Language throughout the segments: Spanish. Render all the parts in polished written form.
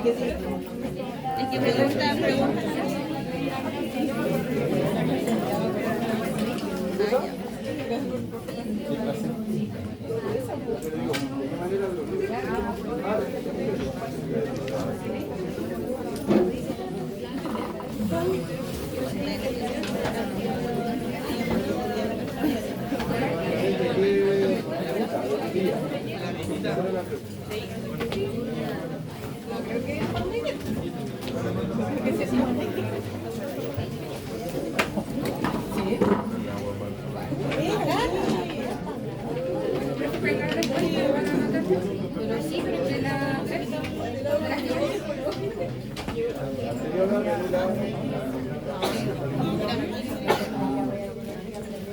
Es que pregunta.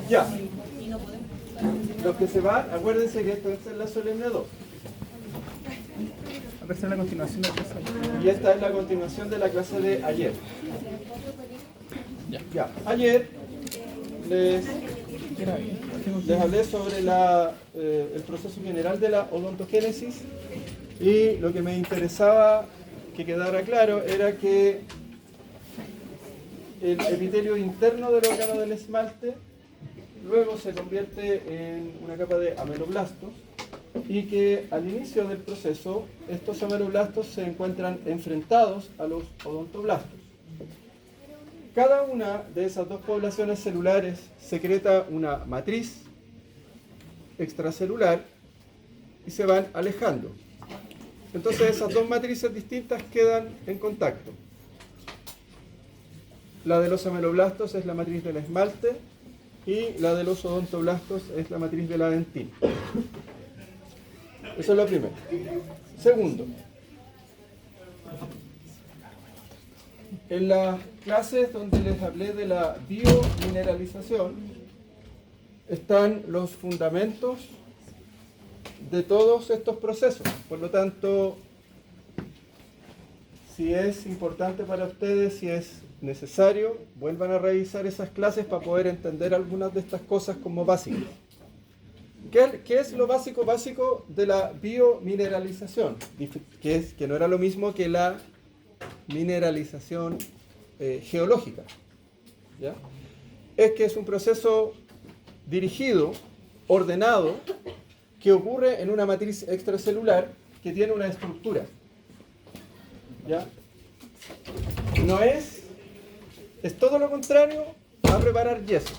Ya. Los que se van, acuérdense que esto es la solemne 2. A ver si es la continuación de la clase. Y esta es la continuación de la clase de ayer. Ya. Ayer les hablé sobre el proceso general de la odontogénesis y lo que me interesaba que quedara claro era que el epitelio interno del órgano del esmalte luego se convierte en una capa de ameloblastos y que al inicio del proceso estos ameloblastos se encuentran enfrentados a los odontoblastos. Cada una de esas dos poblaciones celulares secreta una matriz extracelular y se van alejando. Entonces esas dos matrices distintas quedan en contacto. La de los ameloblastos es la matriz del esmalte y la de los odontoblastos es la matriz de la dentina. Eso es lo primero. Segundo, en las clases donde les hablé de la biomineralización están los fundamentos de todos estos procesos. Por lo tanto, si es importante para ustedes, si es necesario, vuelvan a revisar esas clases para poder entender algunas de estas cosas como básicas. ¿Qué es lo básico de la biomineralización? Que no era lo mismo que la mineralización geológica. ¿Ya? Es que es un proceso dirigido, ordenado, que ocurre en una matriz extracelular que tiene una estructura. ¿Ya? No es todo lo contrario a preparar yeso.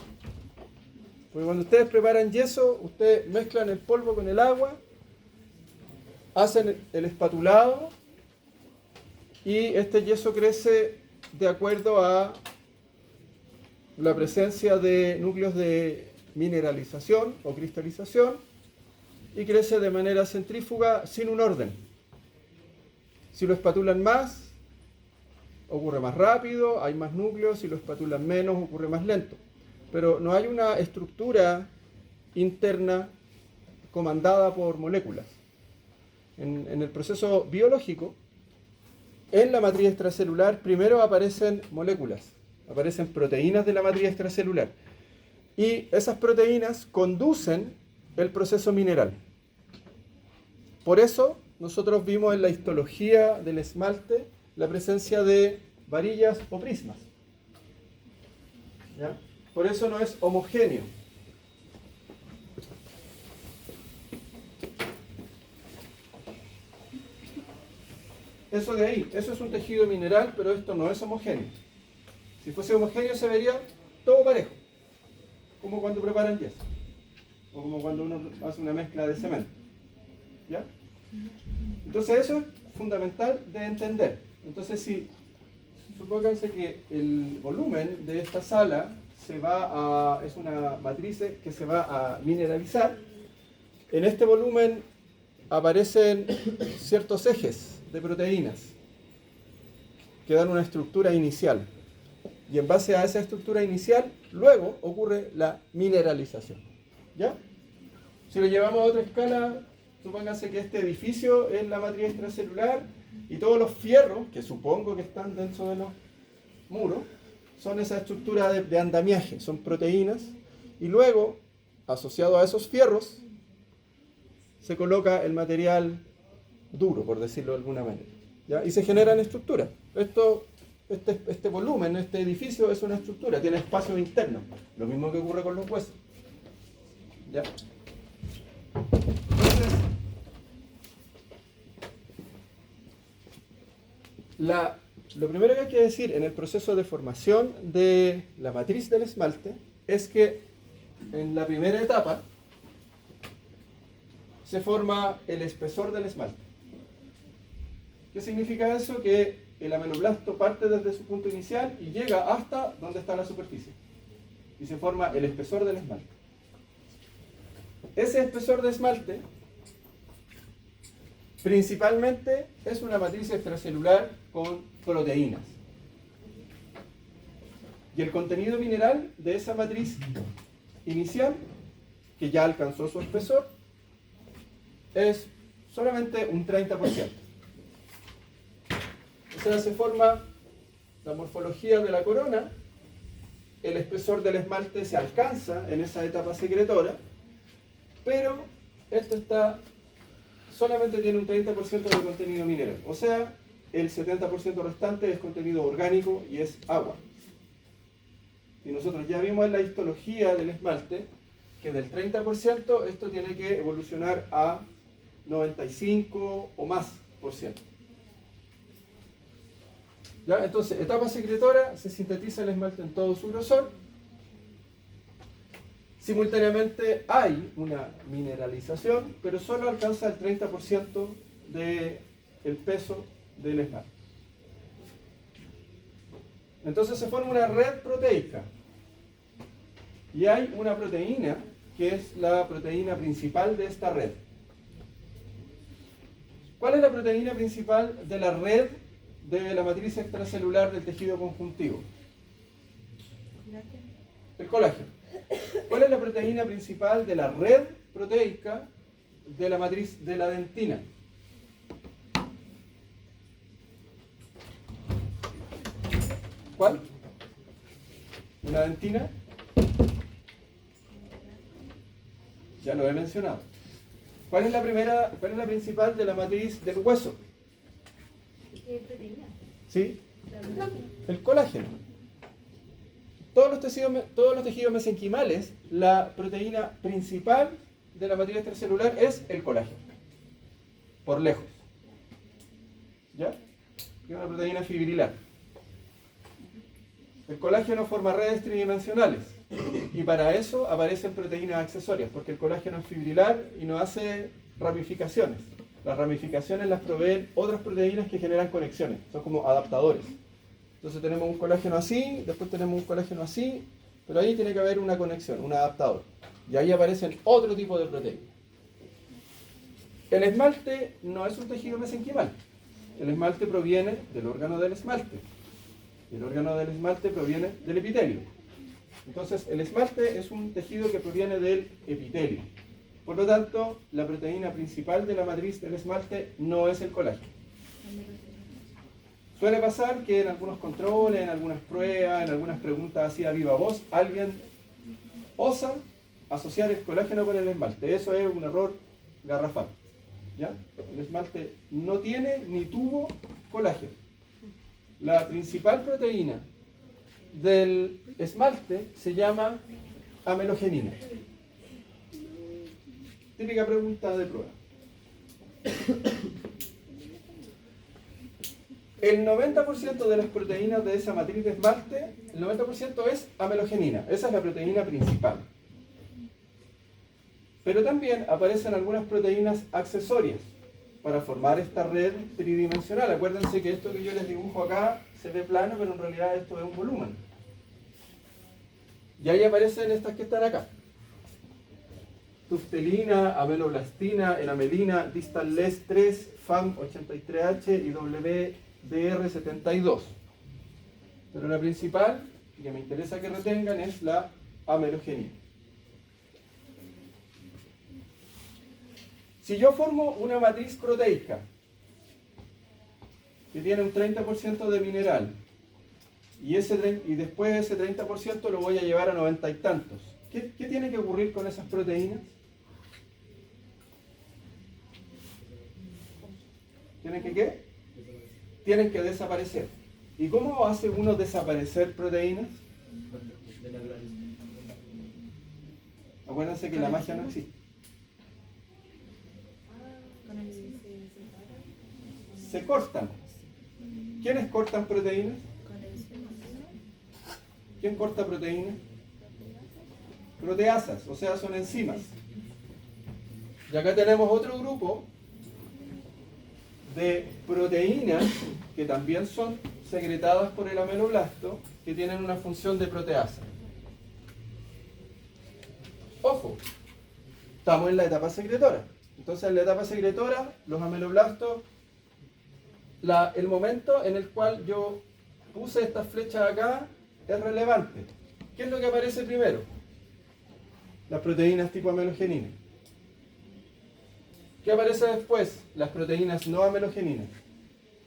Porque cuando ustedes preparan yeso, ustedes mezclan el polvo con el agua, hacen el espatulado y este yeso crece de acuerdo a la presencia de núcleos de mineralización o cristalización y crece de manera centrífuga sin un orden. Si lo espatulan más, ocurre más rápido, hay más núcleos, si lo espatulan menos, ocurre más lento. Pero no hay una estructura interna comandada por moléculas. En el proceso biológico, en la matriz extracelular primero aparecen moléculas, aparecen proteínas de la matriz extracelular. Y esas proteínas conducen el proceso mineral. Por eso nosotros vimos en la histología del esmalte la presencia de varillas o prismas. ¿Ya? Por eso no es homogéneo. Eso de ahí, eso es un tejido mineral, pero esto no es homogéneo. Si fuese homogéneo se vería todo parejo, como cuando preparan yeso, o como cuando uno hace una mezcla de cemento. ¿Ya? Entonces eso es fundamental de entender. Entonces si supónganse que el volumen de esta sala es una matriz que se va a mineralizar, en este volumen aparecen ciertos ejes de proteínas que dan una estructura inicial. Y en base a esa estructura inicial, luego ocurre la mineralización. ¿Ya? Si lo llevamos a otra escala, supónganse que este edificio es la matriz extracelular y todos los fierros, que supongo que están dentro de los muros, son esa estructura de andamiaje, son proteínas, y luego, asociado a esos fierros, se coloca el material duro, por decirlo de alguna manera. ¿ya? Y se generan estructuras. Este volumen, este edificio es una estructura, tiene espacio interno. Lo mismo que ocurre con los huesos. ¿Ya? Entonces, lo primero que hay que decir en el proceso de formación de la matriz del esmalte es que en la primera etapa se forma el espesor del esmalte. ¿Qué significa eso? Que el ameloblasto parte desde su punto inicial y llega hasta donde está la superficie. Y se forma el espesor del esmalte. Ese espesor de esmalte principalmente es una matriz extracelular con proteínas. Y el contenido mineral de esa matriz inicial, que ya alcanzó su espesor, es solamente un 30%. O sea, se forma la morfología de la corona, el espesor del esmalte se alcanza en esa etapa secretora, pero esto solamente tiene un 30% de contenido mineral. O sea, el 70% restante es contenido orgánico y es agua. Y nosotros ya vimos en la histología del esmalte que del 30% esto tiene que evolucionar a 95 o más por ciento. ¿Ya? Entonces, etapa secretora, se sintetiza el esmalte en todo su grosor. Simultáneamente hay una mineralización, pero solo alcanza el 30% del peso del esmalte. Entonces se forma una red proteica. Y hay una proteína que es la proteína principal de esta red. ¿Cuál es la proteína principal de la red de la matriz extracelular del tejido conjuntivo? El colágeno. ¿Cuál es la proteína principal de la red proteica de la matriz de la dentina? ¿Cuál? ¿Una dentina? Ya lo he mencionado. ¿Cuál es la principal de la matriz del hueso? ¿Sí? El colágeno. Todos los tejidos mesenquimales, la proteína principal de la matriz extracelular es el colágeno. Por lejos. ¿Ya? Es una proteína fibrilar. El colágeno forma redes tridimensionales. Y para eso aparecen proteínas accesorias, porque el colágeno es fibrilar y no hace ramificaciones. Las ramificaciones las proveen otras proteínas que generan conexiones, son como adaptadores. Entonces tenemos un colágeno así, después tenemos un colágeno así, pero ahí tiene que haber una conexión, un adaptador. Y ahí aparecen otro tipo de proteínas. El esmalte no es un tejido mesenquimal. El esmalte proviene del órgano del esmalte. Y el órgano del esmalte proviene del epitelio. Entonces, el esmalte es un tejido que proviene del epitelio. Por lo tanto, la proteína principal de la matriz del esmalte no es el colágeno. Suele pasar que en algunos controles, en algunas pruebas, en algunas preguntas así a viva voz, alguien osa asociar el colágeno con el esmalte. Eso es un error garrafal. ¿Ya? El esmalte no tiene ni tuvo colágeno. La principal proteína del esmalte se llama amelogenina. Típica pregunta de prueba. El 90% de las proteínas de esa matriz de esmalte, el 90% es amelogenina. Esa es la proteína principal. Pero también aparecen algunas proteínas accesorias para formar esta red tridimensional. Acuérdense que esto que yo les dibujo acá se ve plano, pero en realidad esto es un volumen. Y ahí aparecen estas que están acá. Tuftelina, ameloblastina, enamelina, distal les 3, FAM83H y WDR72. Pero la principal, y que me interesa que retengan, es la amelogenina. Si yo formo una matriz proteica que tiene un 30% de mineral y después ese 30% lo voy a llevar a 90 y tantos, ¿qué tiene que ocurrir con esas proteínas? ¿Tienen que qué? tienen que desaparecer. ¿Y cómo hace uno desaparecer proteínas? Acuérdense que la magia no existe. Se cortan. ¿Quiénes cortan proteínas? ¿Quién corta proteínas? Proteasas, o sea, son enzimas. Y acá tenemos otro grupo de proteínas que también son secretadas por el ameloblasto, que tienen una función de proteasa. Ojo, estamos en la etapa secretora. Entonces, en la etapa secretora, los ameloblastos, el momento en el cual yo puse estas flechas acá es relevante. ¿Qué es lo que aparece primero? Las proteínas tipo amelogenina. ¿Qué aparece después? Las proteínas no amelogeninas.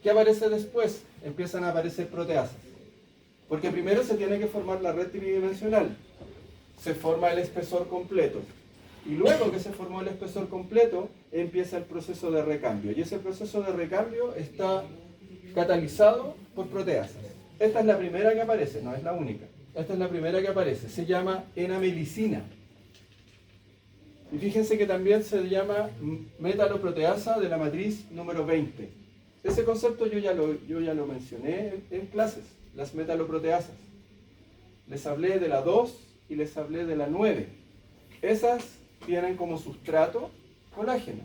¿Qué aparece después? Empiezan a aparecer proteasas. Porque primero se tiene que formar la red tridimensional. Se forma el espesor completo. Y luego que se formó el espesor completo, empieza el proceso de recambio. Y ese proceso de recambio está catalizado por proteasas. Esta es la primera que aparece, no es la única. Esta es la primera que aparece. Se llama enamelicina. Y fíjense que también se llama metaloproteasa de la matriz número 20. Ese concepto yo ya lo mencioné en clases, las metaloproteasas. Les hablé de la 2 y les hablé de la 9. Esas tienen como sustrato colágeno.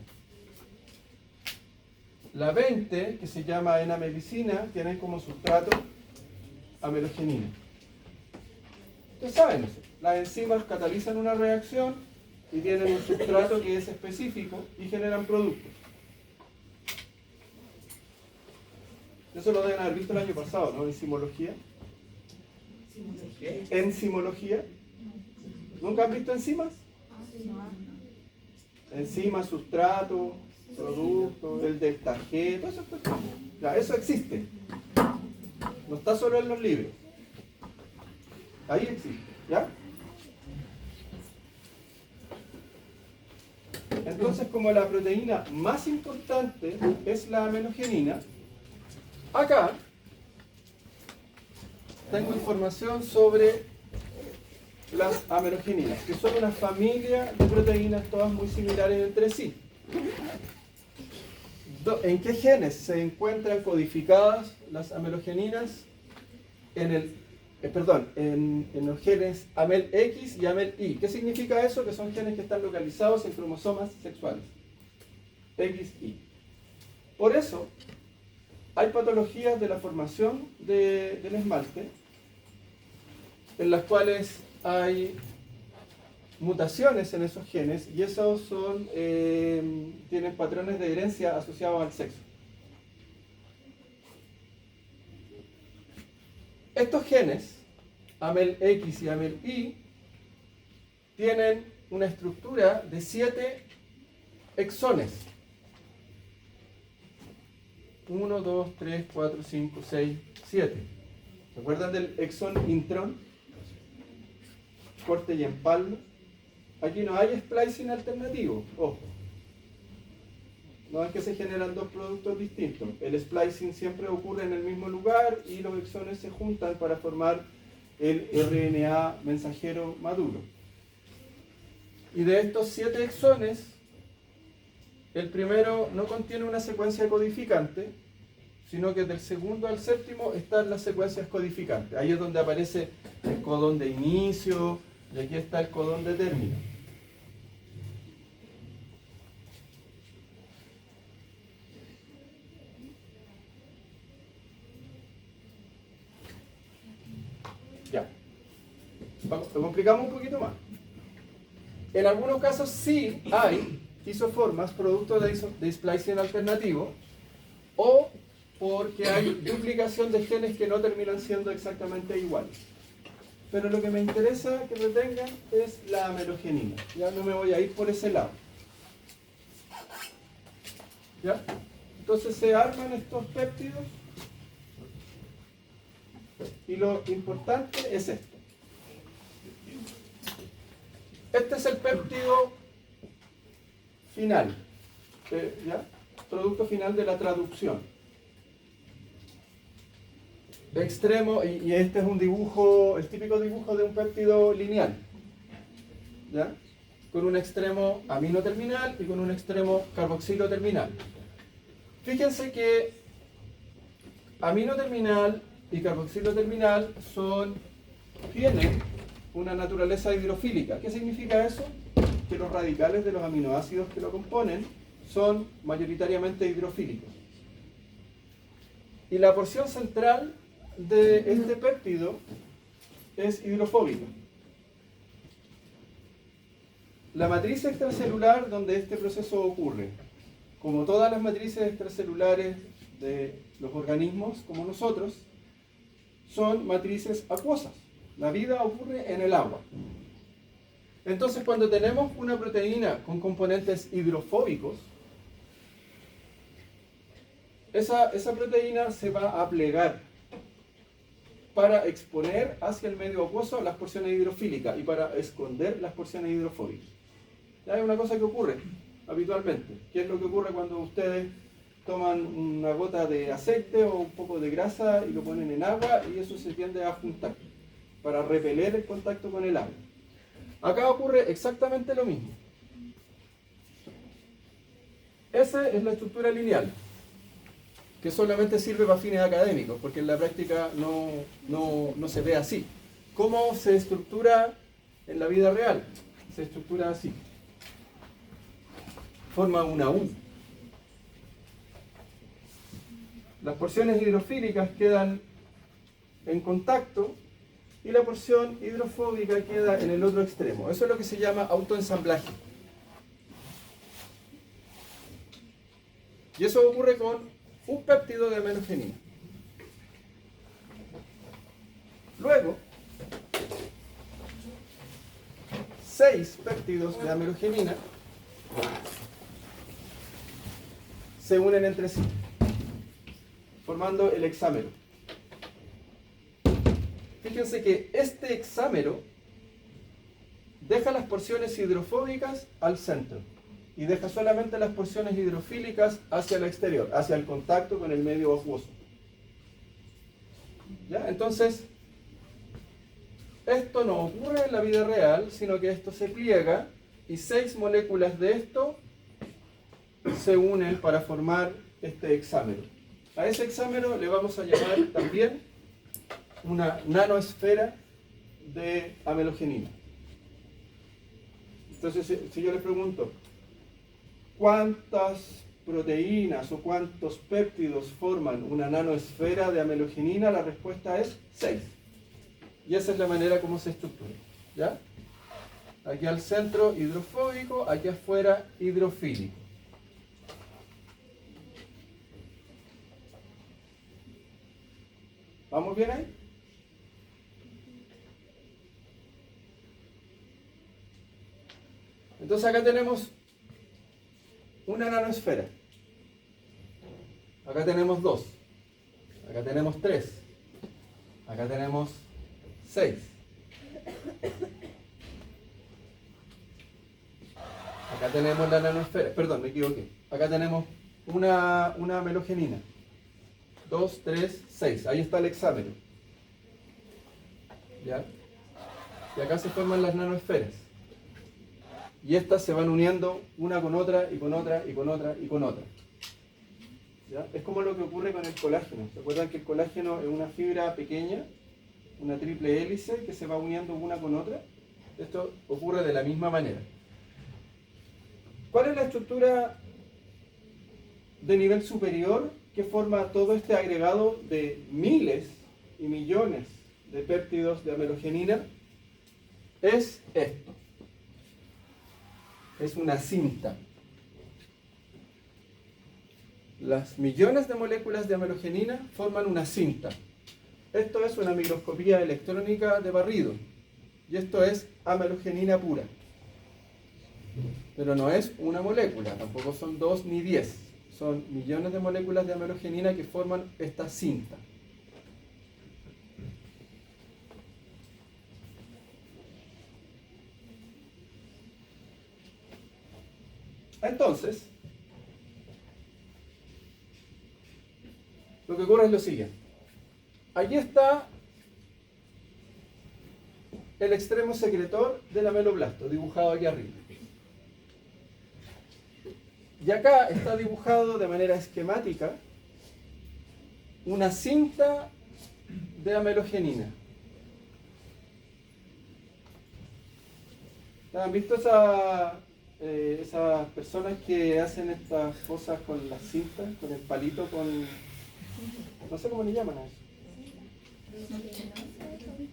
La 20, que se llama enamelicina, tiene como sustrato amelogenina. Ustedes saben eso. Las enzimas catalizan una reacción y tienen un sustrato que es específico y generan productos. Eso lo deben haber visto el año pasado, ¿no? Enzimología. Enzimología. ¿Nunca han visto enzimas? Enzimas, sustrato, producto, el delta G, todo eso. Ya, eso existe. No está solo en los libros. Ahí existe, ¿ya? Entonces, como la proteína más importante es la amelogenina, acá tengo información sobre las amelogeninas, que son una familia de proteínas todas muy similares entre sí. ¿En qué genes se encuentran codificadas las amelogeninas? En los genes AMEL-X y AMEL-Y. ¿Qué significa eso? Que son genes que están localizados en cromosomas sexuales. X-Y. Por eso, hay patologías de la formación del esmalte en las cuales hay mutaciones en esos genes y esos tienen patrones de herencia asociados al sexo. Estos genes, AMEL-X y AMEL-Y, tienen una estructura de 7 exones. 1, 2, 3, 4, 5, 6, 7. ¿Se acuerdan del exón intrón? Corte y empalme. Aquí no hay splicing alternativo, ojo. No es que se generan dos productos distintos. El splicing siempre ocurre en el mismo lugar y los exones se juntan para formar el RNA mensajero maduro. Y de estos 7 exones, el primero no contiene una secuencia codificante, sino que del segundo al séptimo están las secuencias codificantes. Ahí es donde aparece el codón de inicio y aquí está el codón de término. Ya. Lo complicamos un poquito más. En algunos casos sí hay isoformas, producto de splicing alternativo, o porque hay duplicación de genes que no terminan siendo exactamente iguales. Pero lo que me interesa que retengan es la amelogenina. Ya no me voy a ir por ese lado. ¿Ya? Entonces se arman estos péptidos y lo importante es esto. Este es el péptido final, ¿ya? Producto final de la traducción. extremo, y este es un dibujo, el típico dibujo de un péptido lineal, ¿ya? Con un extremo amino terminal y con un extremo carboxilo terminal. Fíjense que amino terminal y carboxilo terminal tienen una naturaleza hidrofílica. ¿Qué significa eso? Que los radicales de los aminoácidos que lo componen son mayoritariamente hidrofílicos. Y la porción central de este péptido es hidrofóbica. La matriz extracelular donde este proceso ocurre, como todas las matrices extracelulares de los organismos como nosotros, son matrices acuosas. La vida ocurre en el agua. Entonces, cuando tenemos una proteína con componentes hidrofóbicos, esa proteína se va a plegar para exponer hacia el medio acuoso las porciones hidrofílicas y para esconder las porciones hidrofóbicas. Ya es una cosa que ocurre habitualmente. ¿Qué es lo que ocurre cuando ustedes toman una gota de aceite o un poco de grasa y lo ponen en agua y eso se tiende a juntar para repeler el contacto con el agua? Acá ocurre exactamente lo mismo. Esa es la estructura lineal, que solamente sirve para fines académicos, porque en la práctica no se ve así. ¿Cómo se estructura en la vida real? Se estructura así. Forma una U. Las porciones hidrofílicas quedan en contacto y la porción hidrofóbica queda en el otro extremo. Eso es lo que se llama autoensamblaje. Y eso ocurre con un péptido de aminogenina. Luego, 6 péptidos de aminogenina se unen entre sí, formando el hexámero. Fíjense que este hexámero deja las porciones hidrofóbicas al centro y deja solamente las porciones hidrofílicas hacia el exterior, hacia el contacto con el medio acuoso. ¿Ya? Entonces, esto no ocurre en la vida real, sino que esto se pliega y 6 moléculas de esto se unen para formar este hexámero. A ese hexámero le vamos a llamar también una nanoesfera de amelogenina. Entonces, si yo les pregunto, ¿cuántas proteínas o cuántos péptidos forman una nanoesfera de amelogenina? La respuesta es 6. Y esa es la manera como se estructura. ¿Ya? Aquí al centro hidrofóbico, aquí afuera hidrofílico. ¿Vamos bien ahí? Entonces acá tenemos una nanoesfera. Acá tenemos 2. Acá tenemos 3. Acá tenemos 6. Acá tenemos la nanoesfera. Perdón, me equivoqué. Acá tenemos una amelogenina. 2, 3, 6. Ahí está el hexámero. ¿Ya? Y acá se forman las nanoesferas. Y estas se van uniendo una con otra y con otra y con otra y con otra. ¿Ya? Es como lo que ocurre con el colágeno. ¿Se acuerdan que el colágeno es una fibra pequeña, una triple hélice que se va uniendo una con otra? Esto ocurre de la misma manera. ¿Cuál es la estructura de nivel superior que forma todo este agregado de miles y millones de péptidos de amelogenina? Es esto. Es una cinta. Las millones de moléculas de amelogenina forman una cinta. Esto es una microscopía electrónica de barrido. Y esto es amelogenina pura. Pero no es una molécula, tampoco son 2 ni 10. Son millones de moléculas de amelogenina que forman esta cinta. Entonces, lo que ocurre es lo siguiente. aquí está el extremo secretor del ameloblasto, dibujado aquí arriba. Y acá está dibujado de manera esquemática una cinta de amelogenina. ¿Han visto esas personas que hacen estas cosas con las cintas, con el palito, no sé cómo le llaman a eso?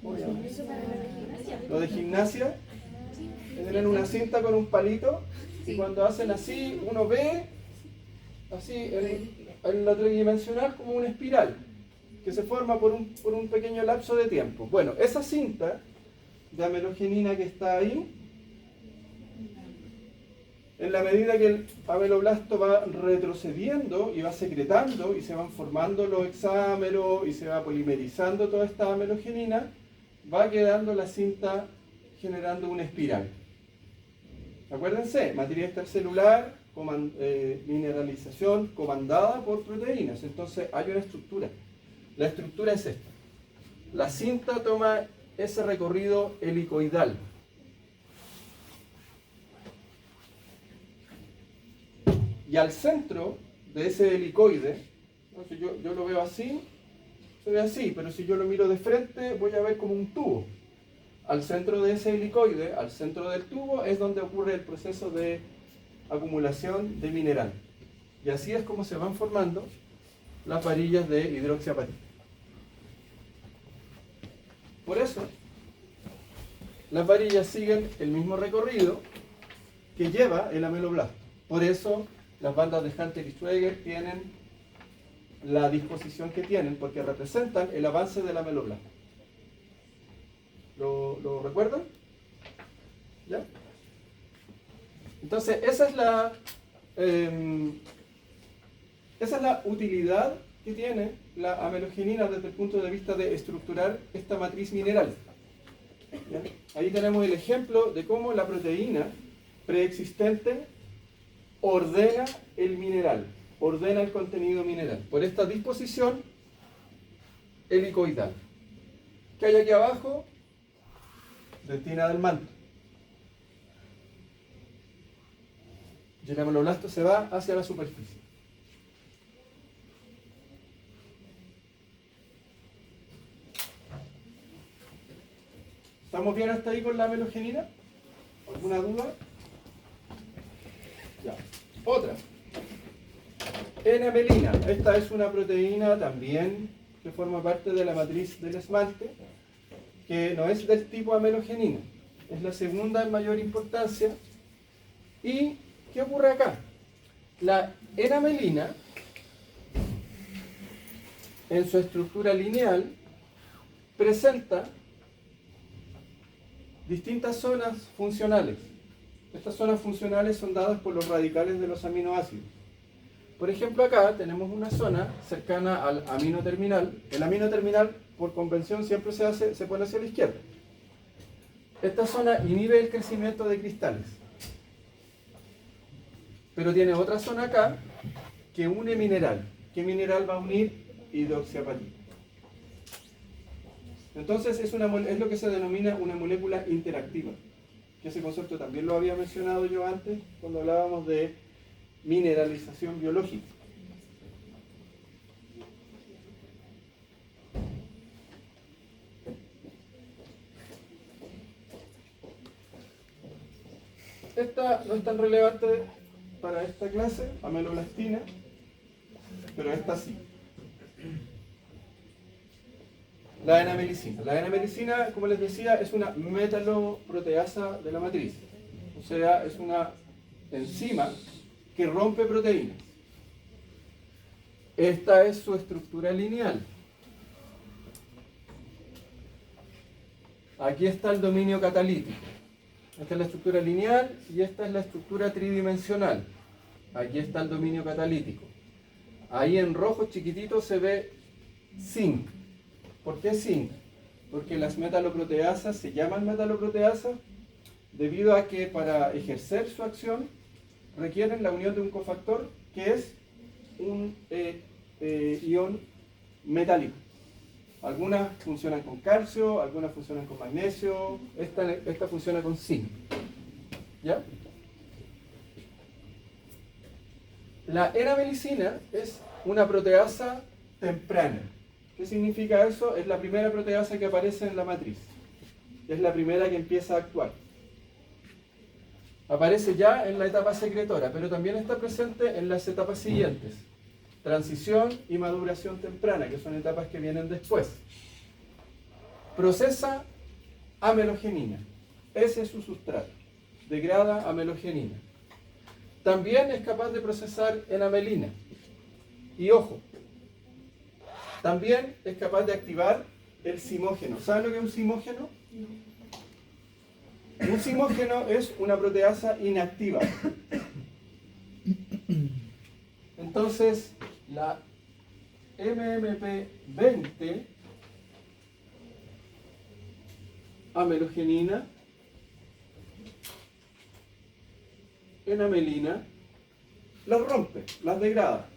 ¿Cómo le llaman? Lo de gimnasia, que tienen una cinta con un palito y cuando hacen así, uno ve así en lo tridimensional como una espiral que se forma por un pequeño lapso de tiempo. Bueno, esa cinta de amelogenina que está ahí, en la medida que el ameloblasto va retrocediendo y va secretando y se van formando los hexámeros y se va polimerizando toda esta amelogenina, va quedando la cinta generando una espiral. Acuérdense, materia extracelular, mineralización comandada por proteínas. Entonces hay una estructura. La estructura es esta. La cinta toma ese recorrido helicoidal. Y al centro de ese helicoide, ¿no? Si yo lo veo así, se ve así, pero si yo lo miro de frente voy a ver como un tubo. Al centro de ese helicoide, al centro del tubo, es donde ocurre el proceso de acumulación de mineral. Y así es como se van formando las varillas de hidroxiapatita. Por eso, las varillas siguen el mismo recorrido que lleva el ameloblasto. Por eso, las bandas de Hunter y Schweger tienen la disposición que tienen, porque representan el avance del ameloblasto. ¿Lo recuerdan? ¿Ya? Entonces, esa es la utilidad que tiene la amelogenina desde el punto de vista de estructurar esta matriz mineral. ¿Ya? Ahí tenemos el ejemplo de cómo la proteína preexistente ordena el mineral, ordena el contenido mineral, por esta disposición helicoidal. ¿Qué hay aquí abajo? Dentina del manto. Y el ameloblasto se va hacia la superficie. ¿Estamos bien hasta ahí con la amelogenina? ¿Alguna duda? Ya. Otra. Enamelina. Esta es una proteína también que forma parte de la matriz del esmalte, que no es del tipo amelogenina. Es la segunda en mayor importancia. ¿Y qué ocurre acá? La enamelina, en su estructura lineal, presenta distintas zonas funcionales. Estas zonas funcionales son dadas por los radicales de los aminoácidos. Por ejemplo, acá tenemos una zona cercana al amino terminal. El amino terminal, por convención, siempre se pone hacia la izquierda. Esta zona inhibe el crecimiento de cristales. Pero tiene otra zona acá que une mineral. ¿Qué mineral va a unir? Hidroxiapatita. Entonces es lo que se denomina una molécula interactiva. Que ese concepto también lo había mencionado yo antes cuando hablábamos de mineralización biológica. Esta no es tan relevante para esta clase, ameloblastina, pero esta sí. La enamelicina. La enamelicina, como les decía, es una metaloproteasa de la matriz. O sea, es una enzima que rompe proteínas. Esta es su estructura lineal. Aquí está el dominio catalítico. Esta es la estructura lineal y esta es la estructura tridimensional. Aquí está el dominio catalítico. Ahí en rojo chiquitito se ve zinc. ¿Por qué zinc? Porque las metaloproteasas se llaman metaloproteasas debido a que para ejercer su acción requieren la unión de un cofactor que es un ion metálico. Algunas funcionan con calcio, algunas funcionan con magnesio, esta funciona con zinc. ¿Ya? La enamelicina es una proteasa temprana. ¿Qué significa eso? Es la primera proteasa que aparece en la matriz. Es la primera que empieza a actuar. Aparece ya en la etapa secretora, pero también está presente en las etapas siguientes. Transición y maduración temprana, que son etapas que vienen después. Procesa amelogenina. Ese es su sustrato. Degrada amelogenina. También es capaz de procesar enamelina. Y ojo, también es capaz de activar el simógeno. ¿Saben lo que es un simógeno? Un simógeno es una proteasa inactiva. Entonces, la MMP20 amelogenina, enamelina, las rompe, las degrada.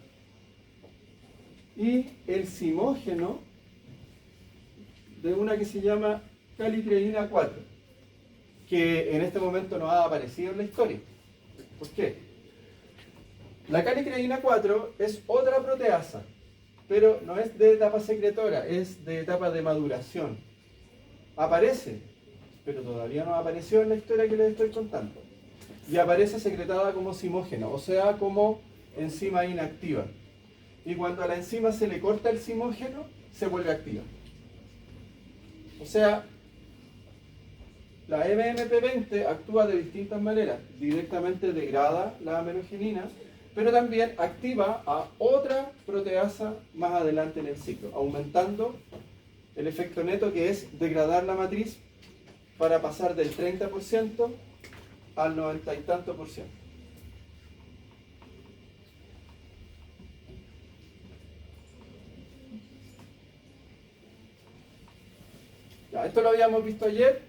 Y el simógeno de una que se llama calicreína 4, que en este momento no ha aparecido en la historia. ¿Por qué? La calicreína 4 es otra proteasa, pero no es de etapa secretora, es de etapa de maduración. Aparece, pero todavía no apareció en la historia que les estoy contando. Y aparece secretada como simógeno, o sea, como enzima inactiva. Y cuando a la enzima se le corta el simógeno, se vuelve activa. O sea, la MMP20 actúa de distintas maneras. Directamente degrada la amelogenina, pero también activa a otra proteasa más adelante en el ciclo, aumentando el efecto neto, que es degradar la matriz para pasar del 30% al 90 y tanto por ciento. Ya, esto lo habíamos visto ayer.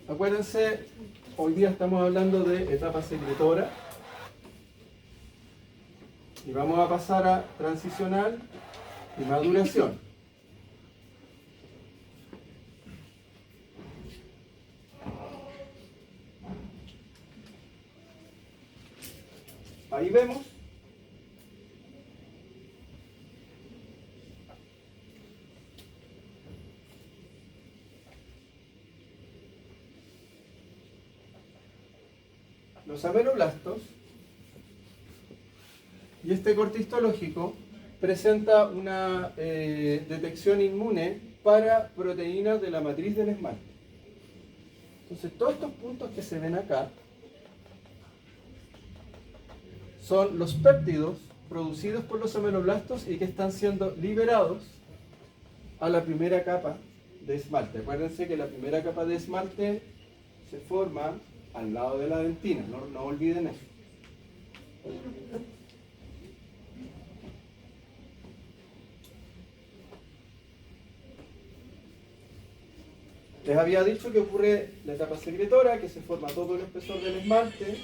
Acuérdense, hoy día estamos hablando de etapa secretora. Y vamos a pasar a transicional y maduración. Ahí vemos los ameloblastos, y este corte histológico presenta una detección inmune para proteínas de la matriz del esmalte. Entonces, todos estos puntos que se ven acá son los péptidos producidos por los ameloblastos y que están siendo liberados a la primera capa de esmalte. Acuérdense que la primera capa de esmalte se forma al lado de la dentina, no olviden eso. Les había dicho que ocurre la etapa secretora, que se forma todo el espesor del esmalte,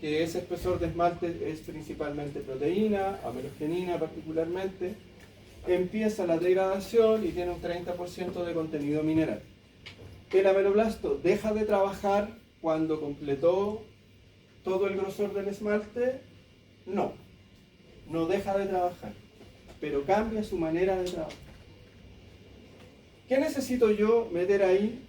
que ese espesor de esmalte es principalmente proteína, amelogenina particularmente. Empieza la degradación y tiene un 30% de contenido mineral. El ameloblasto deja de trabajar cuando completó todo el grosor del esmalte. No deja de trabajar, pero cambia su manera de trabajar. ¿Qué necesito yo meter ahí?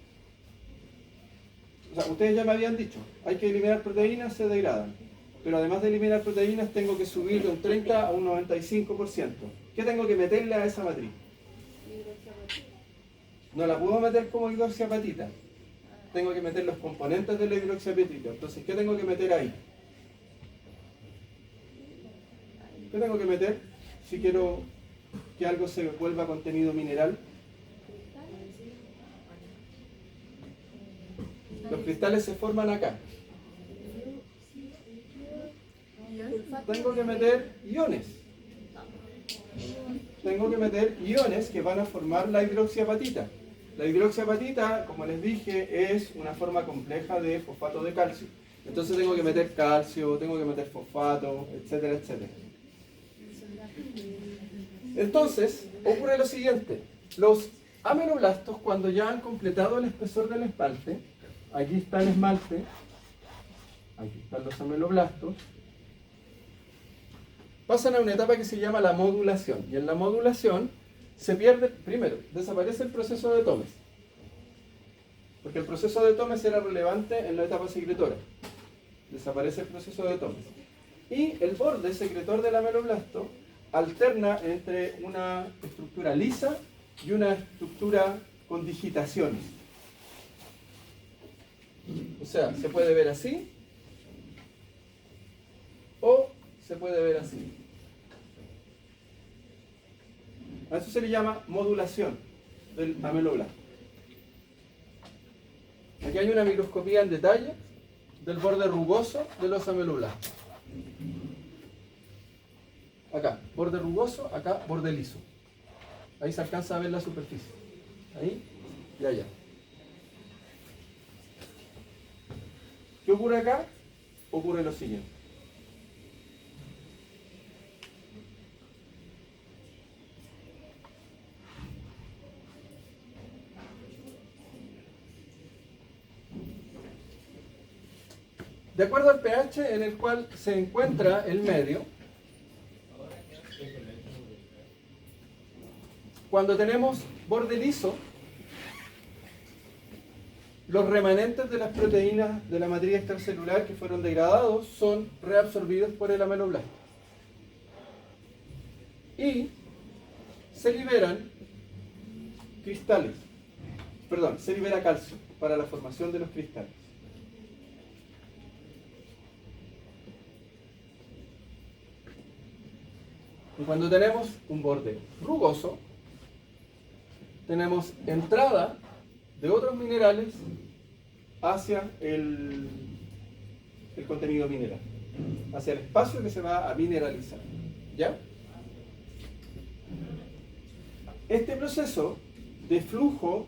O sea, ustedes ya me habían dicho, hay que eliminar proteínas, se degradan. Pero además de eliminar proteínas, tengo que subir de un 30 a un 95%. ¿Qué tengo que meterle a esa matriz? No la puedo meter como hidroxiapatita. Tengo que meter los componentes de la hidroxiapatita. Entonces, ¿qué tengo que meter ahí? ¿Qué tengo que meter si quiero que algo se vuelva contenido mineral? Los cristales se forman acá. Tengo que meter iones. Tengo que meter iones que van a formar la hidroxiapatita. La hidroxiapatita, como les dije, es una forma compleja de fosfato de calcio. Entonces tengo que meter calcio, tengo que meter fosfato, etcétera, etcétera. Entonces, ocurre lo siguiente. Los ameloblastos, cuando ya han completado el espesor del esmalte, aquí está el esmalte, aquí están los ameloblastos, pasan a una etapa que se llama la modulación. Y en la modulación se pierde, primero, desaparece el proceso de Tomes. Porque el proceso de Tomes era relevante en la etapa secretora. Desaparece el proceso de Tomes. Y el borde secretor del ameloblasto alterna entre una estructura lisa y una estructura con digitaciones. O sea, se puede ver así o se puede ver así. A eso se le llama modulación del ameloblasto. Aquí hay una microscopía en detalle del borde rugoso de los ameloblastos. Acá, borde rugoso, acá, borde liso. Ahí se alcanza a ver la superficie. Ahí y allá. ¿Qué ocurre acá? Ocurre lo siguiente. De acuerdo al pH en el cual se encuentra el medio, cuando tenemos borde liso, los remanentes de las proteínas de la matriz extracelular que fueron degradados son reabsorbidos por el ameloblasto. Y se liberan cristales, perdón, se libera calcio para la formación de los cristales. Y cuando tenemos un borde rugoso, tenemos entrada de otros minerales hacia el contenido mineral, hacia el espacio que se va a mineralizar. ¿Ya? Este proceso de flujo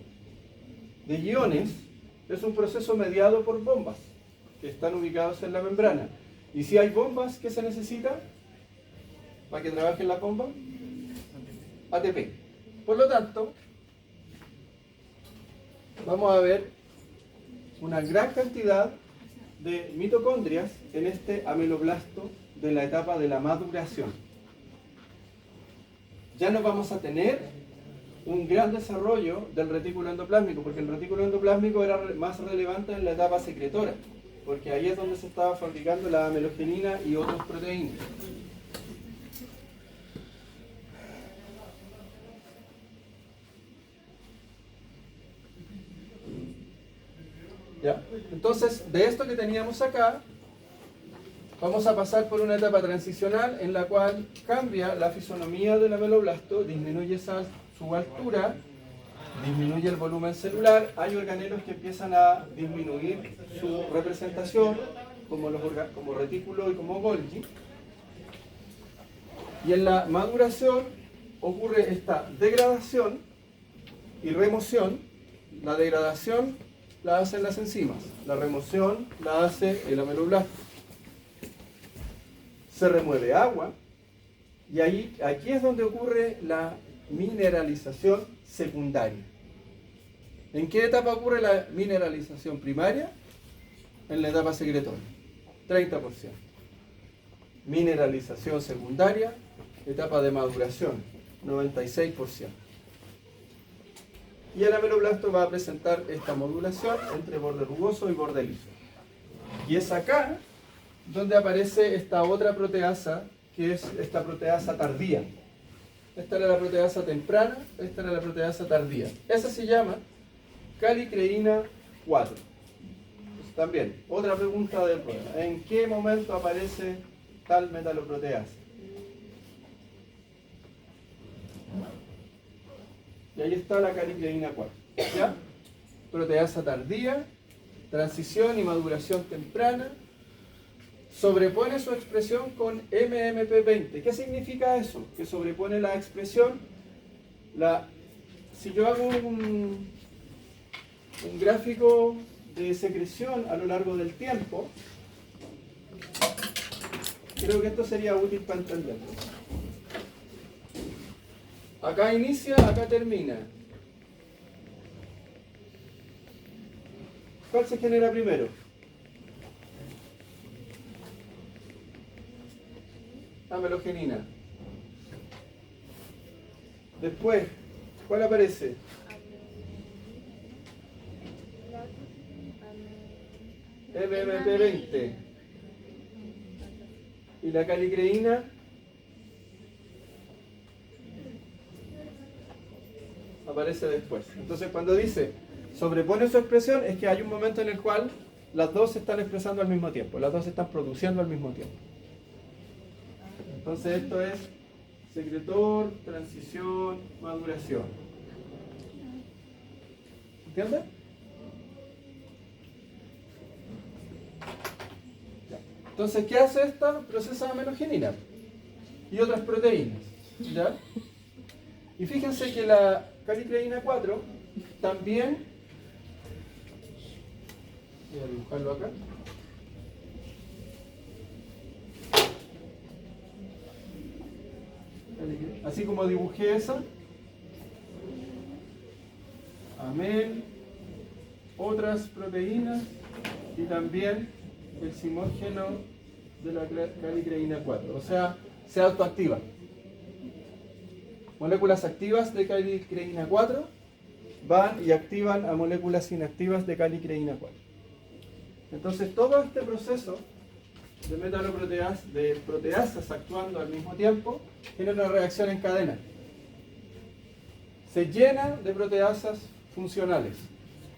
de iones es un proceso mediado por bombas que están ubicadas en la membrana. Y si hay bombas, ¿qué se necesita para que trabajen la bomba? ATP. Por lo tanto, vamos a ver una gran cantidad de mitocondrias en este ameloblasto de la etapa de la maduración. Ya no vamos a tener un gran desarrollo del retículo endoplásmico, porque el retículo endoplásmico era más relevante en la etapa secretora, porque ahí es donde se estaba fabricando la amelogenina y otras proteínas. ¿Ya? Entonces, de esto que teníamos acá, vamos a pasar por una etapa transicional en la cual cambia la fisonomía del ameloblasto, disminuye su altura, disminuye el volumen celular, hay organelos que empiezan a disminuir su representación, como retículo y como Golgi, y en la maduración ocurre esta degradación y remoción. La degradación la hacen las enzimas, la remoción la hace el ameloblasto. Se remueve agua y aquí es donde ocurre la mineralización secundaria. ¿En qué etapa ocurre la mineralización primaria? En la etapa secretora, 30%. Mineralización secundaria, etapa de maduración, 96%. Y el ameloblasto va a presentar esta modulación entre borde rugoso y borde liso. Y es acá donde aparece esta otra proteasa, que es esta proteasa tardía. Esta era la proteasa temprana, esta era la proteasa tardía. Esa se llama calicreína 4. Pues también, otra pregunta de prueba. ¿En qué momento aparece tal metaloproteasa? Y ahí está la calicreína 4. ¿Ya? Proteasa tardía, transición y maduración temprana. Sobrepone su expresión con MMP20. ¿Qué significa eso? Que sobrepone la expresión. Si yo hago un gráfico de secreción a lo largo del tiempo, creo que esto sería útil para entenderlo. Acá inicia, acá termina. ¿Cuál se genera primero? La melogenina. Después, ¿cuál aparece? MMP20. ¿Y la calicreína? Aparece después. Entonces cuando dice sobrepone su expresión es que hay un momento en el cual las dos se están expresando al mismo tiempo, las dos se están produciendo al mismo tiempo. Entonces esto es secretor, transición, maduración. ¿Entiendes? Entonces, ¿qué hace esta? Procesa melogenina y otras proteínas. ¿Ya? Y fíjense que la calicreína 4 también, voy a dibujarlo acá, así como dibujé esa, amén, otras proteínas y también el simógeno de la calicreína 4, o sea, se autoactiva. Moléculas activas de calicreína 4 van y activan a moléculas inactivas de calicreína 4. Entonces todo este proceso de metaloproteasas, de proteasas actuando al mismo tiempo, genera una reacción en cadena. Se llena de proteasas funcionales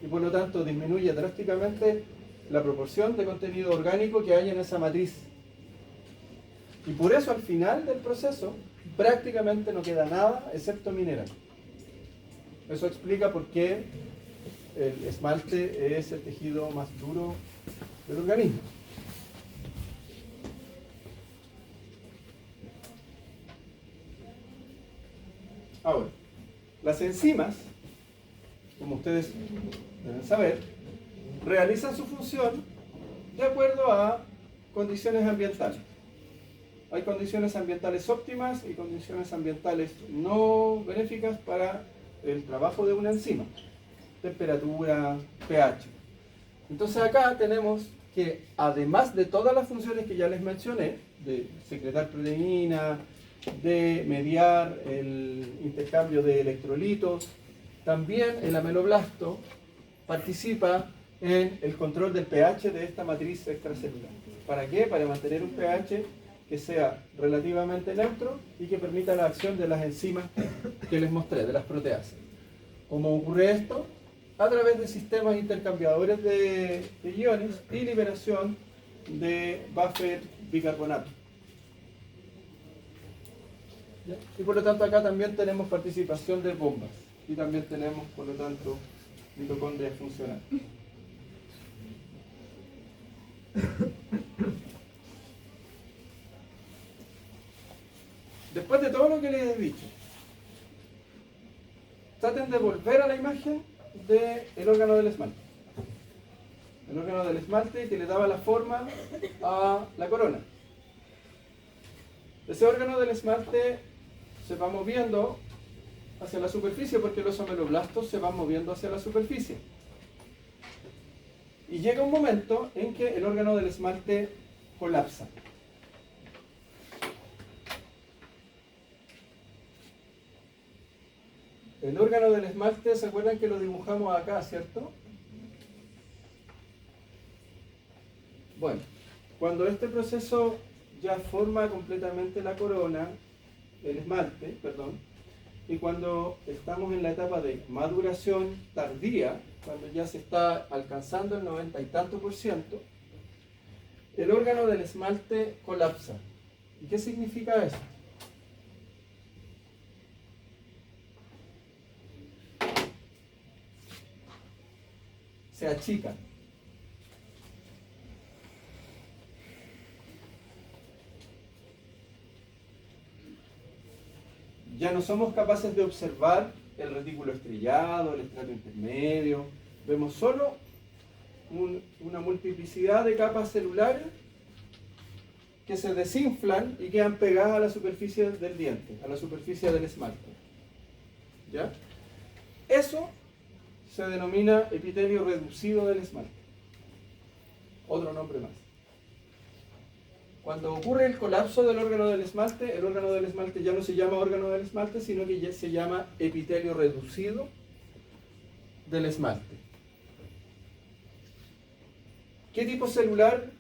y por lo tanto disminuye drásticamente la proporción de contenido orgánico que hay en esa matriz. Y por eso al final del proceso prácticamente no queda nada excepto mineral. Eso explica por qué el esmalte es el tejido más duro del organismo. Ahora, las enzimas, como ustedes deben saber, realizan su función de acuerdo a condiciones ambientales. Hay condiciones ambientales óptimas y condiciones ambientales no benéficas para el trabajo de una enzima. Temperatura, pH. Entonces acá tenemos que, además de todas las funciones que ya les mencioné, de secretar proteína, de mediar el intercambio de electrolitos, también el ameloblasto participa en el control del pH de esta matriz extracelular. ¿Para qué? Para mantener un pH que sea relativamente neutro y que permita la acción de las enzimas que les mostré, de las proteasas. ¿Cómo ocurre esto? A través de sistemas intercambiadores de iones y liberación de buffer bicarbonato. ¿Ya? Y por lo tanto acá también tenemos participación de bombas y también tenemos por lo tanto mitocondria funcional. Después de todo lo que les he dicho, traten de volver a la imagen del órgano del esmalte. El órgano del esmalte que le daba la forma a la corona. Ese órgano del esmalte se va moviendo hacia la superficie porque los ameloblastos se van moviendo hacia la superficie. Y llega un momento en que el órgano del esmalte colapsa. El órgano del esmalte, ¿se acuerdan que lo dibujamos acá, cierto? Bueno, cuando este proceso ya forma completamente la corona, el esmalte, perdón, y cuando estamos en la etapa de maduración tardía, cuando ya se está alcanzando el 90 y tanto %, el órgano del esmalte colapsa. ¿Y qué significa eso? Se achica. Ya no somos capaces de observar el retículo estrellado, el estrato intermedio. Vemos solo una multiplicidad de capas celulares que se desinflan y quedan pegadas a la superficie del diente, a la superficie del esmalte. ¿Ya? Eso se denomina epitelio reducido del esmalte. Otro nombre más. Cuando ocurre el colapso del órgano del esmalte, el órgano del esmalte ya no se llama órgano del esmalte, sino que ya se llama epitelio reducido del esmalte. ¿Qué tipo celular,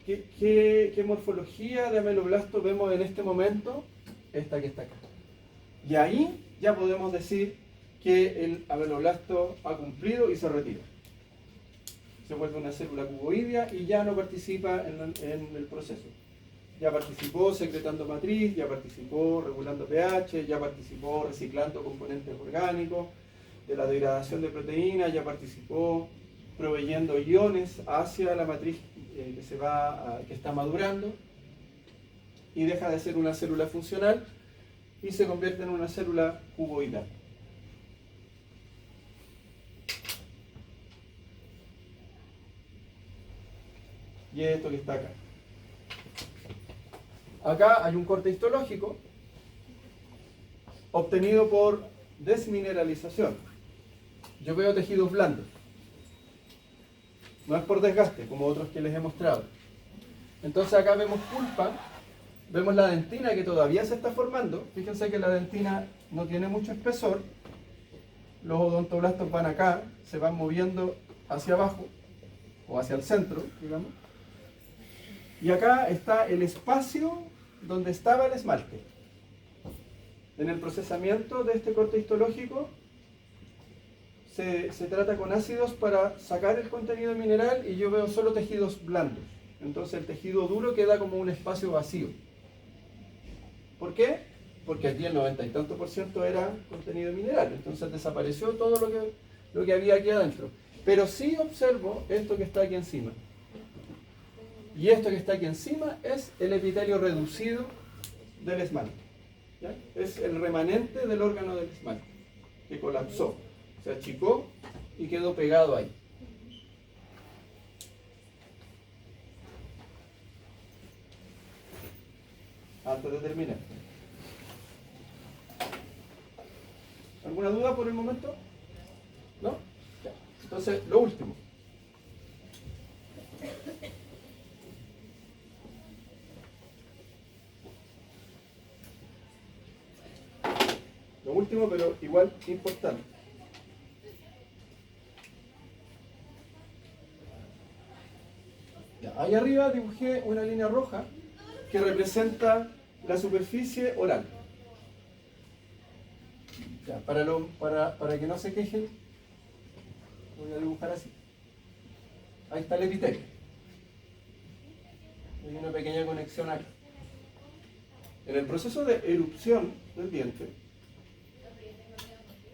qué morfología de ameloblasto vemos en este momento? Esta que está acá. Y ahí ya podemos decir que el ameloblasto ha cumplido y se retira. Se vuelve una célula cuboidea y ya no participa en el proceso. Ya participó secretando matriz, ya participó regulando pH, ya participó reciclando componentes orgánicos de la degradación de proteínas, ya participó proveyendo iones hacia la matriz que está madurando y deja de ser una célula funcional y se convierte en una célula cuboidal. Y es esto que está acá. Acá hay un corte histológico obtenido por desmineralización. Yo veo tejidos blandos. No es por desgaste, como otros que les he mostrado. Entonces acá vemos pulpa, vemos la dentina que todavía se está formando. Fíjense que la dentina no tiene mucho espesor. Los odontoblastos van acá, se van moviendo hacia abajo, o hacia el centro, digamos. Y acá está el espacio donde estaba el esmalte. En el procesamiento de este corte histológico se trata con ácidos para sacar el contenido mineral y yo veo solo tejidos blandos. Entonces el tejido duro queda como un espacio vacío. ¿Por qué? Porque aquí el 90 y tanto % era contenido mineral. Entonces desapareció todo lo que había aquí adentro. Pero sí observo esto que está aquí encima. Y esto que está aquí encima es el epitelio reducido del esmalte. ¿Ya? Es el remanente del órgano del esmalte, que colapsó, se achicó y quedó pegado ahí. Antes de terminar. ¿Alguna duda por el momento? ¿No? Ya. Entonces, lo último. Lo último, pero igual importante. Ya, ahí arriba dibujé una línea roja que representa la superficie oral. Ya, para que no se quejen, voy a dibujar así. Ahí está el epitelio. Hay una pequeña conexión acá. En el proceso de erupción del diente,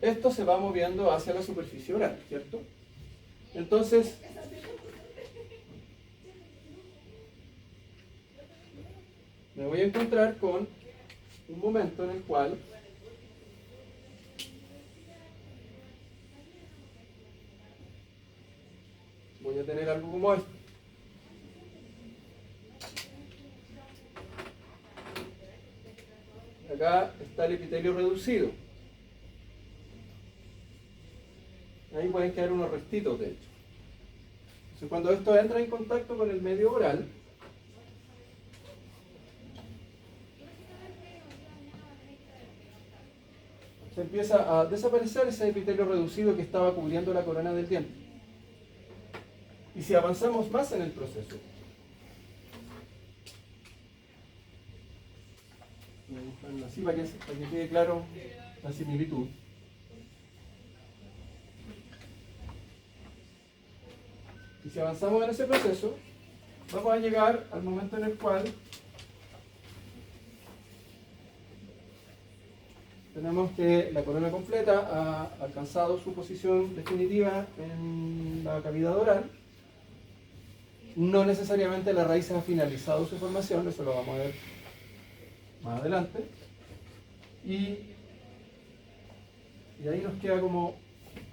esto se va moviendo hacia la superficie oral, ¿cierto? Entonces, me voy a encontrar con un momento en el cual voy a tener algo como esto. Acá está el epitelio reducido. Ahí pueden quedar unos restitos, de hecho. Entonces, cuando esto entra en contacto con el medio oral, se empieza a desaparecer ese epitelio reducido que estaba cubriendo la corona del diente. Y si avanzamos más en el proceso, voy a dibujarlo así para que quede claro la similitud. Y si avanzamos en ese proceso, vamos a llegar al momento en el cual tenemos que la corona completa ha alcanzado su posición definitiva en la cavidad oral. No necesariamente la raíz ha finalizado su formación, eso lo vamos a ver más adelante. Y ahí nos queda como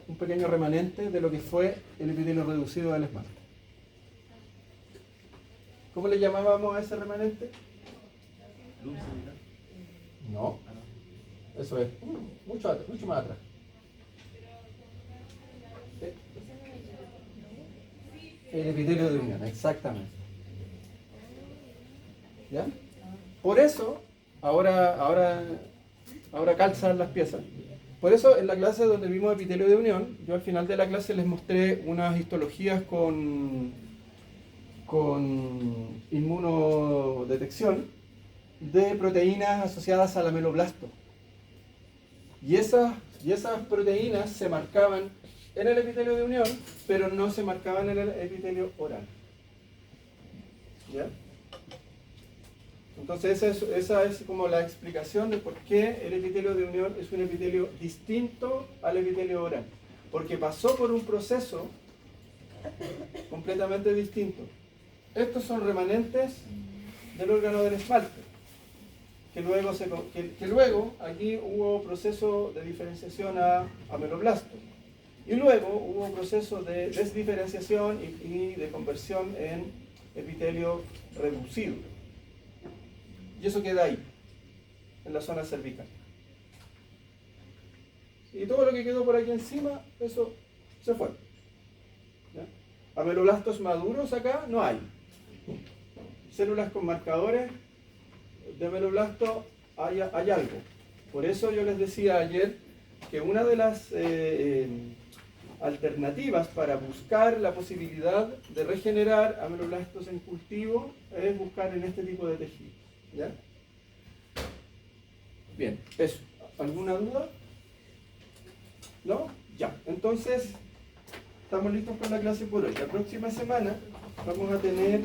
un pequeño remanente de lo que fue el epitelio reducido del esmalte. ¿Cómo le llamábamos a ese remanente? No. Eso es, mucho más atrás. El epitelio de unión, exactamente. ¿Ya? Por eso, ahora calzan las piezas. Por eso, en la clase donde vimos epitelio de unión, yo al final de la clase les mostré unas histologías con inmunodetección de proteínas asociadas al ameloblasto. Y esas proteínas se marcaban en el epitelio de unión, pero no se marcaban en el epitelio oral. ¿Ya? Entonces esa es como la explicación de por qué el epitelio de unión es un epitelio distinto al epitelio oral. Porque pasó por un proceso completamente distinto. Estos son remanentes del órgano del esmalte, que luego aquí hubo proceso de diferenciación a ameloblasto. Y luego hubo proceso de desdiferenciación y de conversión en epitelio reducido. Y eso queda ahí, en la zona cervical. Y todo lo que quedó por aquí encima, eso se fue. ¿Ya? Ameloblastos maduros acá no hay. Células con marcadores de ameloblasto hay algo. Por eso yo les decía ayer que una de las alternativas para buscar la posibilidad de regenerar ameloblastos en cultivo es buscar en este tipo de tejidos. ¿Ya? Bien, eso. ¿Alguna duda? ¿No? Ya. Entonces, estamos listos con la clase por hoy. La próxima semana vamos a tener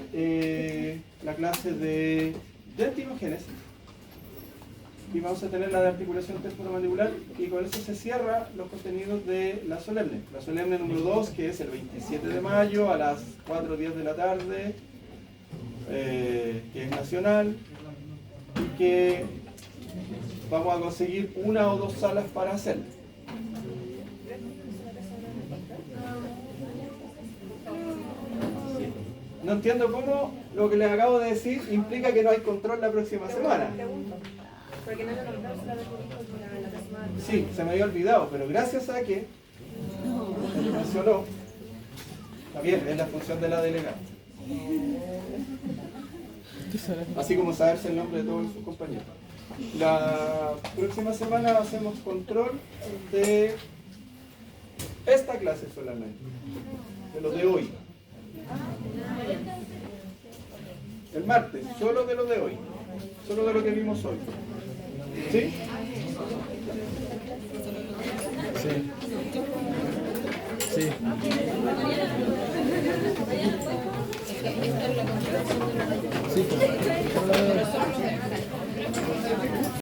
la clase de dentinogénesis y vamos a tener la de articulación temporomandibular, y con eso se cierra los contenidos de la solemne. La solemne número 2, que es el 27 de mayo a las 4:10 de la tarde, que es nacional, y que vamos a conseguir 1 o 2 salas para hacer. No entiendo cómo lo que les acabo de decir implica que no hay control la próxima semana. Porque no lo nombramos la próxima. Sí, se me había olvidado, pero gracias a que me mencionó, está bien, es la función de la delegada. Así como saberse el nombre de todos sus compañeros. La próxima semana hacemos control de esta clase solamente, de lo de hoy. El martes, solo de lo de hoy, solo de lo que vimos hoy. ¿Sí? Sí. Sí. Sí.